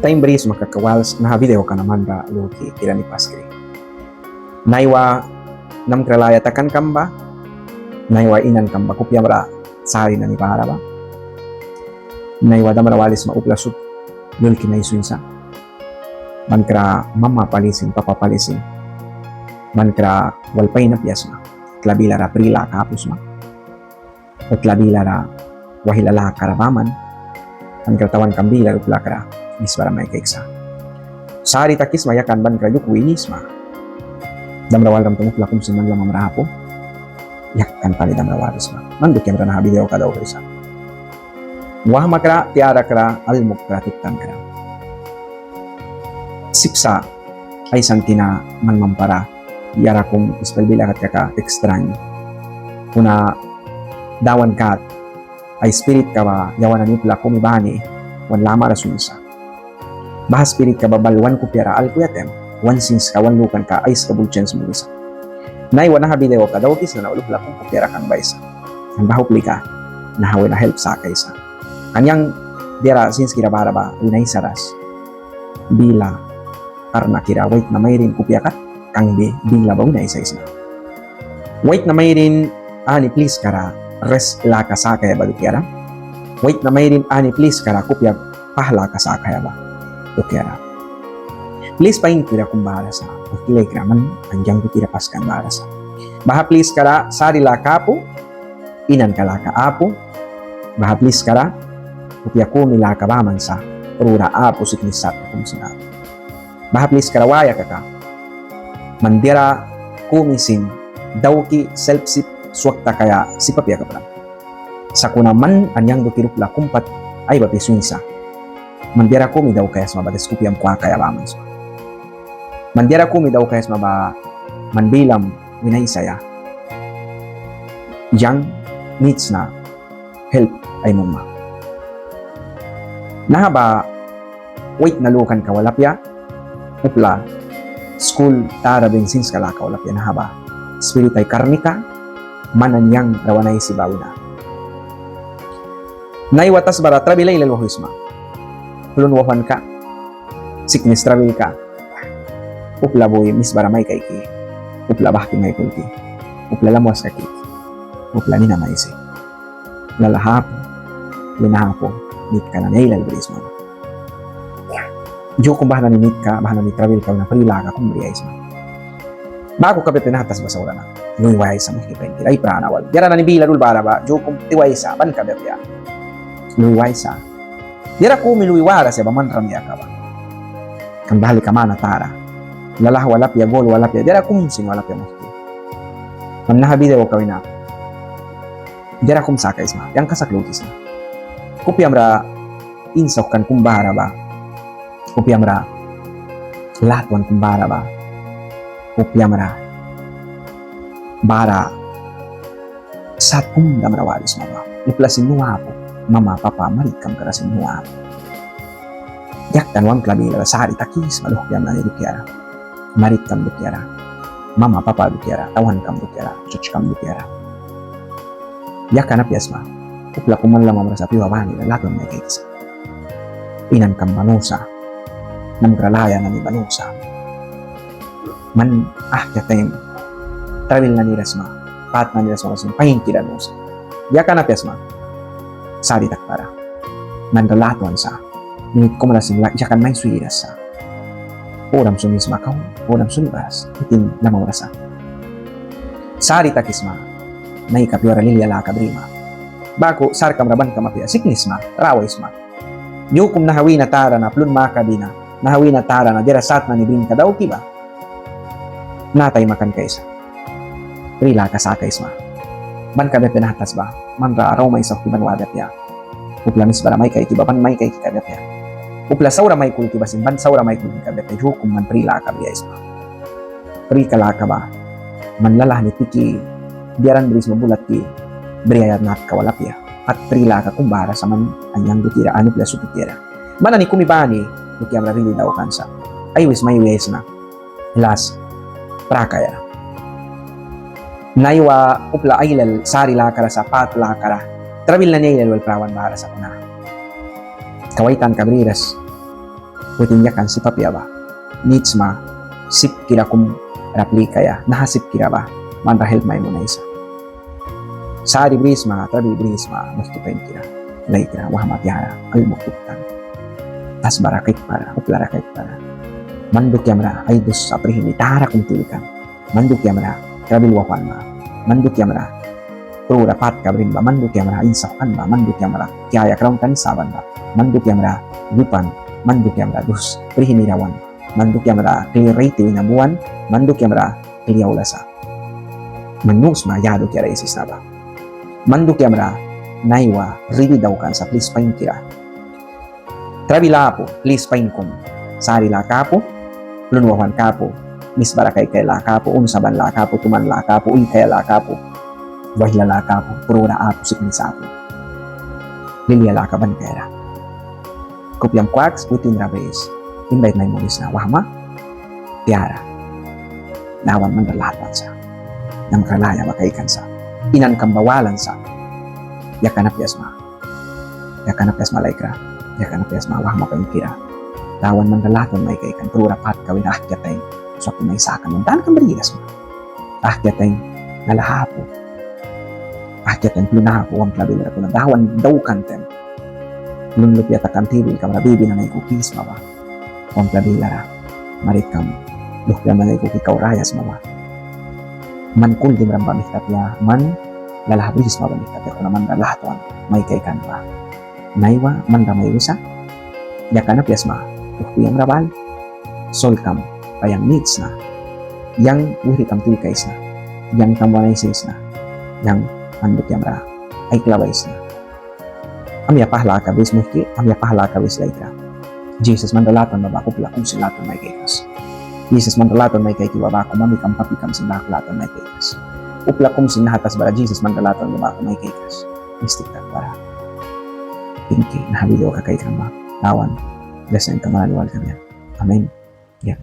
Time bris makakawals na video ka naman ra loki kira ni paskri. Naiwa nam kralaya takan kamba, naiwa inan kamba kupya mara sari na ni para ba. Naiwa damara walis mauplasut lulki na isunsa. Mankra mama palisin, papa palisin. Mankra walpay na piyasma. Tlabila ra prila kapus ma. O tlabila ra wahilala karabaman. Mankra tawan kambila upla kara. Misbara may kaiksa. Sari takis mayakan ban kra yuk winisma. Damrawal ram tumukla kum siman lamam rahapo. Yakkan tali damrawalis ma. Manduk yang ranah video kada isa. Wah makra tiara kra almuk kra tiktan kra. Sipsa ay santina man mampara yara kung ispelbila kat kaka ekstrany. Kuna dawan kat ay spirit ka ba yawanan nipla kumibani wan lama rasunsa. Bahas spirit ka ba balwan ko piara al kuyatem wan sins ka wan lukan ka ais kabulchens mo isa. Nay wana ha video ka daw kis na ulupla kung kupiara kang baisa. Ang bahupli ka na hawe na help sa kaisa. Kanyang dira sins kira bara ba unay saras. Bila karena kira wait na mayrin kupyakat kang bila ba unay isa-isa. Wait na mayrin ani please kara res la ka sa kaya ba dukyara. Wait na mayrin ani please kara kupya pahla ka sa kaya ba dukyara. Please pain kira kung barasa. Kilay kraman anjang ko tira paskan barasa. Baha please kara sari la kapo inan kala ka apo. Baha please kara kupya ko nila ka baman sa rura apo siknisat kung sinabi. Baha please karawaya kaka. Mandira kumisin dawki self-sip swakta kaya sipapya ka pala. Sa kunaman anyang dukirupla kumpat ay bapisunsa. Mandira kumi daw kaya smabates kupyam kwa kaya baman sa. Mandira kumi daw kaya smaba manbilam winay saya. Yang needs na help ay mama. Nahaba wait na lukan kawalapya upla school tara bensins kala kawalapya nahaba spirit ay karnika mananyang rawanay si bawina. Naiwatas bara travel ay lalwahisma. Hulunwahan ka. Sickness travel ka. Upla boy misbara may kaiki. Upla bahki may kulti. Upla lamuas kaki. Upla nina maisi. Lalahapo. Linahapo. Nit ka na nailal brisma. Jo kung bahana ni nit ka, bahana ni travel ka na prila ka kung beriya isma. Bago ka pinahatas ba sa ura na? Luiway sa mga kipentir. Ay pranawal. Dira na ni bila dul bara ba? Jo kung tiway sa. Ban ka bepya? Luiway sa. Dira ko miluiwara siya ba man ramya ka ba? Kang bahali ka man tara. Lalah walapya gol walapya. Dira kung sing walapya mo. Mam nahabide o kawin na. Dira kung saka isma. Yang kasaklugis na. Kupyam ra insok kan kumbara ba? Kupyam ra latwan kumbara ba? Kupyam ra bara sat kundam rawalis mo ba? Iplasin nuwa po. Mama, papa, marikam karasin nuwa po. Yaktan wang klabila sari takis maluhyam na ni dukyara. Marikam dukyara. Mama, papa dukyara. Tawan kam dukyara. Chuch kam dukyara. Yakan na piyasma. Upla kuman lang mamara sa piwawani na laton may kaitisa. Inan kam banusa. Namgralaya na ni banusa. Man yatem. Travel na ni rasma. Pat na ni rasma kasin pahingkiran mo sa. Yakan na piyasma. Sari takpara. Nandalatuan sa. Minit ko malasin yakan may suiras sa. Oram sumis makaw. Oram sunibas. Itin na maurasa. Sari takisma. May kapiwara lilya la kabrima. Bago sar kamraban kamapya siknis ma, rawais ma. Yukum nahawi na tara na plun makabina, nahawi na tara na dirasat na ni brin ka daw kiba. Natay makan kaisa. Rila ka sa kaisma. Ban ka be pinahatas ba? Manra araw may sa kiban wadat ya. Upla mis bara may kay kiba ban may kay kikadat ya. Upla saura may kulti basin ban saura may kulti kadat ya. Yukum man rila ka biya isma. Pri ka la ka ba? Manlalah ni tiki biaran beris mabulat ki. Berayat nat kawalapya at trila ka kumbara sa man anyang dutira ano plus dutira. Mana ni kumibani dukyam rarili daw kansa. Ay wis may wes na. Las prakaya. Naiwa upla ailal sari lakara sa pat lakara. Trabil na niya wal prawan bara sa kuna. Kawaitan kabriras Pwedeng yakan si papia ba? Needs ma, sip kira kum replika ya, nahasip kira ba? Man help may muna isa. Sari brisma, trabi brisma, mastupain kira. Lay kira, wahama tiara, almukutan. Tas barakit para, uplarakit para. Manduk yamra, ay dos sa prihini, tara kung tulikan. Manduk yamra, trabil wapan ma. Manduk yamra, pro rapat kabrin ba? Manduk yamra, insakan ba? Manduk yamra, kaya kraun saban ba? Manduk yamra, lupan. Manduk yamra, dus prihini rawan. Manduk yamra, kliriti na buwan. Manduk yamra, kliyaw lasa. Manus ma, yado kira isis na ba? Manduk yamra, naiwa, ridi daw kan sa please pain kira. Trabilapo, please pain kum. Sari la kapo, lunwawan kapo. Mis barakay kay la kapo, unsaban la kapo, tuman la kapo, uy kaya la kapo. Wahila la kapo, purura apo siknisapo. Lilia la kaban kaya. Kopyang quacks, putin rabes. Invite may mulis na wahma, tiara. Nawan man dalatan sa. Nang kalaya makaikan sa. Inan kambawalan sa. Yakanap yasma. Yakanap yasma laikra. Yakanap yasma wahma kayong kira. Tawan man dalatan may kaikan. Pero rapat kawin akyatay. So kung may sakan ng daan kang barigas mo. Akyatay nalahapo. Akyatay plunahapo. Ang klabila ko na dawan daw kantem. Lunlup yata kantibil ka marabibi na naikukis mawa. Ang klabila ra. Marit kam. Lukyan na naikukikaw rayas mawa. Man kul di merambah miktatya. Man lalahabis mawa miktatya. Kung naman lalahatuan. May kaikan ba. Naiwa man ramay usa. Yakanap yasma. Lukuyang rabal. Solkam. Payang needs na. Yang wiri kam tulkais na. Yang tamuanaisis na. Yang anduk yamra. Ay klawais na. Amya pahala ka bis muhki. Amya pahala ka bis laika. Jesus mandalatan babako pula kung silatan may kaikas. Jesus mandalatan may kay kiwabako mamikam papikam sindaklatan may kaikas. Upla kung sinahatas bara Jesus mandalatan babako may kaikas. Mistik tak para. Pinki na video ka kay kamba. Tawan. Bless na yung kamaliwal kanya. Amen. Yeah.